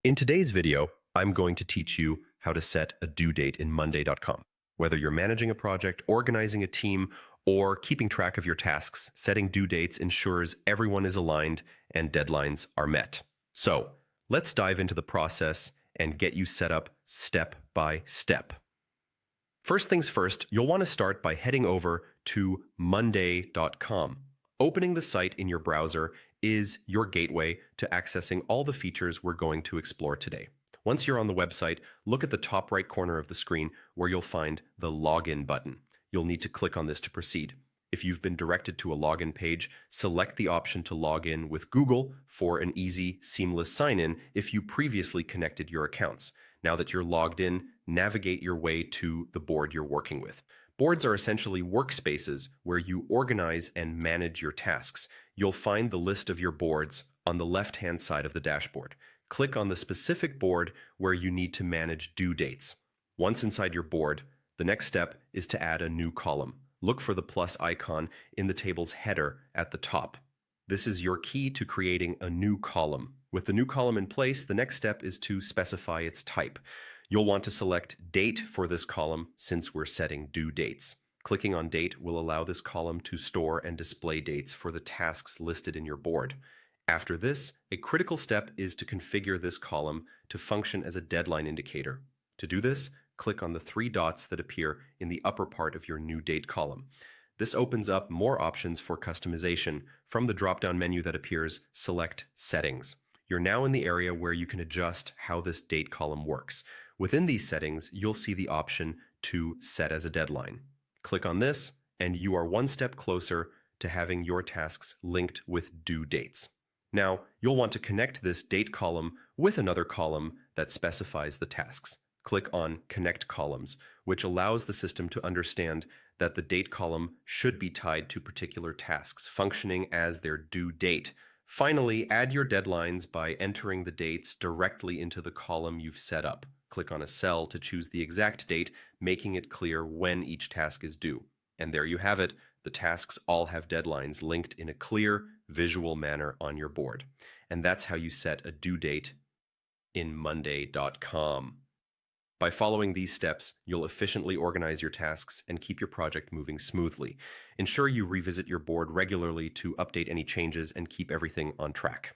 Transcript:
In today's video, I'm going to teach you how to set a due date in Monday.com. Whether you're managing a project, organizing a team, or keeping track of your tasks, setting due dates ensures everyone is aligned and deadlines are met. So, let's dive into the process and get you set up step by step. First things first, you'll want to start by heading over to Monday.com. Opening the site in your browser is your gateway to accessing all the features we're going to explore today. Once you're on the website, look at the top right corner of the screen where you'll find the Login button. You'll need to click on this to proceed. If you've been directed to a login page, select the option to log in with Google for an easy, seamless sign-in if you previously connected your accounts. Now that you're logged in, navigate your way to the board you're working with. Boards are essentially workspaces where you organize and manage your tasks. You'll find the list of your boards on the left-hand side of the dashboard. Click on the specific board where you need to manage due dates. Once inside your board, the next step is to add a new column. Look for the plus icon in the table's header at the top. This is your key to creating a new column. With the new column in place, the next step is to specify its type. You'll want to select Date for this column since we're setting due dates. Clicking on Date will allow this column to store and display dates for the tasks listed in your board. After this, a critical step is to configure this column to function as a deadline indicator. To do this, click on the three dots that appear in the upper part of your new date column. This opens up more options for customization. From the drop-down menu that appears, select Settings. You're now in the area where you can adjust how this date column works. Within these settings, you'll see the option to set as a deadline. Click on this, and you are one step closer to having your tasks linked with due dates. Now, you'll want to connect this date column with another column that specifies the tasks. Click on Connect Columns, which allows the system to understand that the date column should be tied to particular tasks, functioning as their due date. Finally, add your deadlines by entering the dates directly into the column you've set up. Click on a cell to choose the exact date, making it clear when each task is due. And there you have it. The tasks all have deadlines linked in a clear, visual manner on your board. And that's how you set a due date in Monday.com. By following these steps, you'll efficiently organize your tasks and keep your project moving smoothly. Ensure you revisit your board regularly to update any changes and keep everything on track.